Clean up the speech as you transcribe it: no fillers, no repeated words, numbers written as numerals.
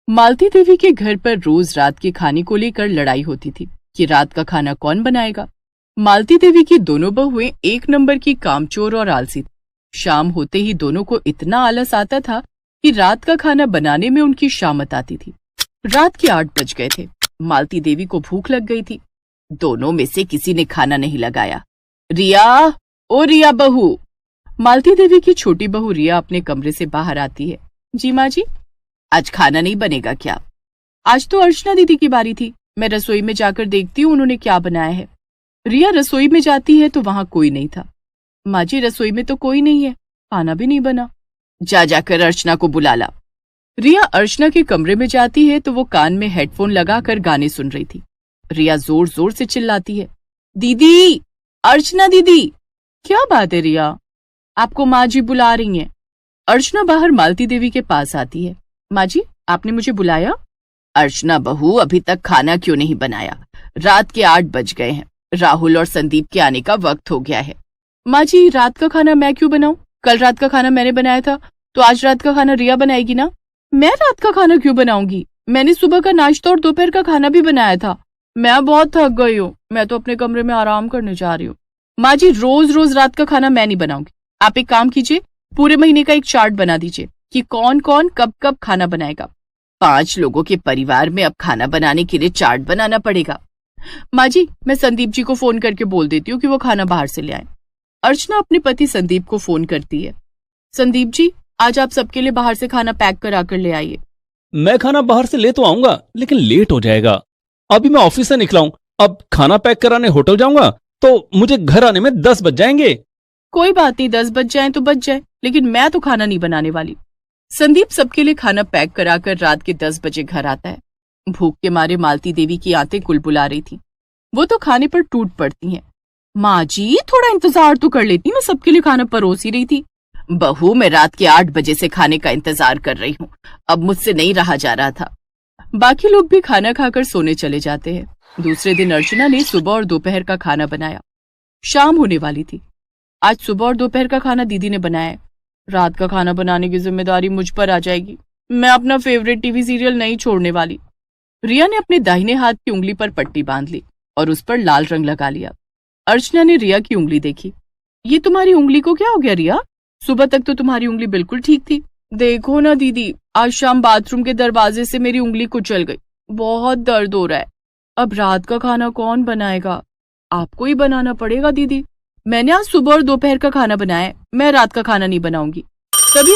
मालती देवी के घर पर रोज रात के खाने को लेकर लड़ाई होती थी कि रात का खाना कौन बनाएगा। मालती देवी की दोनों बहुएं एक नंबर की कामचोर और आलसी थी। शाम होते ही दोनों को इतना आलस आता था कि रात का खाना बनाने में उनकी शामत आती थी। रात के 8 बज गए थे। मालती देवी को भूख लग गई थी। दोनों में से किसी ने खाना नहीं लगाया। रिया, ओ रिया बहू। मालती देवी की छोटी बहू रिया अपने कमरे से बाहर आती है। जी माँ जी। आज खाना नहीं बनेगा क्या? आज तो अर्चना दीदी की बारी थी। मैं रसोई में जाकर देखती हूँ उन्होंने क्या बनाया है। रिया रसोई में जाती है तो वहां कोई नहीं था। माँ जी, रसोई में तो कोई नहीं है, खाना भी नहीं बना। जाकर अर्चना को बुला ला। रिया अर्चना के कमरे में जाती है तो वो कान में हेडफोन लगाकर गाने सुन रही थी। रिया जोर जोर से चिल्लाती है, दीदी, अर्चना दीदी। क्या बात है रिया? आपको माँ जी बुला रही हैं। अर्चना बाहर मालती देवी के पास आती है। माँ जी, आपने मुझे बुलाया? अर्चना बहू, अभी तक खाना क्यों नहीं बनाया? रात के 8 बज गए हैं। राहुल और संदीप के आने का वक्त हो गया है। माँ जी, रात का खाना मैं क्यों बनाऊं? कल रात का खाना मैंने बनाया था, तो आज रात का खाना रिया बनाएगी ना। मैं रात का खाना क्यों बनाऊंगी? मैंने सुबह का नाश्ता और दोपहर का खाना भी बनाया था। मैं बहुत थक गई हूँ, मैं तो अपने कमरे में आराम करने जा रही हूँ। माँ जी, रोज रोज रात का खाना मैं नहीं बनाऊंगी। आप एक काम कीजिए, पूरे महीने का एक चार्ट बना दीजिए कि कौन कौन कब कब खाना बनाएगा। 5 लोगों के परिवार में अब खाना बनाने के लिए चार्ट बनाना पड़ेगा। माँ जी, मैं संदीप जी को फोन करके बोल देती हूँ कि वो खाना बाहर से ले आए। अर्चना अपने पति संदीप को फोन करती है। संदीप जी, आज आप सबके लिए बाहर से खाना पैक करा कर ले आइए। मैं खाना बाहर से ले तो आऊंगा, लेकिन लेट हो जाएगा। अभी मैं ऑफिस से निकला हूं, अब खाना पैक कराने होटल जाऊंगा तो मुझे घर आने में 10 बज जाएंगे। कोई बात नहीं, 10 बज जाए तो बज जाए, लेकिन मैं तो खाना नहीं बनाने वाली। संदीप सबके लिए खाना पैक कराकर रात के 10 बजे घर आता है। भूख के मारे मालती देवी की आंतें कुलबुला रही थी। वो तो खाने पर टूट पड़ती हैं। माँ जी, थोड़ा इंतजार तो कर लेती, मैं सबके लिए खाना परोस ही रही थी। बहू, मैं रात के 8 बजे से खाने का इंतजार कर रही हूँ, अब मुझसे नहीं रहा जा रहा था। बाकी लोग भी खाना खाकर सोने चले जाते हैं। दूसरे दिन अर्चना ने सुबह और दोपहर का खाना बनाया। शाम होने वाली थी। आज सुबह और दोपहर का खाना दीदी ने बनाया है। रात का खाना बनाने की जिम्मेदारी मुझ पर आ जाएगी। मैं अपना फेवरेट टीवी सीरियल नहीं छोड़ने वाली। रिया ने अपने दाहिने हाथ की उंगली पर पट्टी बांध ली और उस पर लाल रंग लगा लिया। अर्चना ने रिया की उंगली देखी। ये तुम्हारी उंगली को क्या हो गया रिया? सुबह तक तो तुम्हारी उंगली बिल्कुल ठीक थी। देखो ना दीदी, आज शाम बाथरूम के दरवाजे से मेरी उंगली कुचल गई, बहुत दर्द हो रहा है। अब रात का खाना कौन बनाएगा? आपको ही बनाना पड़ेगा दीदी। मैंने आज सुबह और दोपहर का खाना बनाया है, मैं रात का खाना नहीं बनाऊंगी। तभी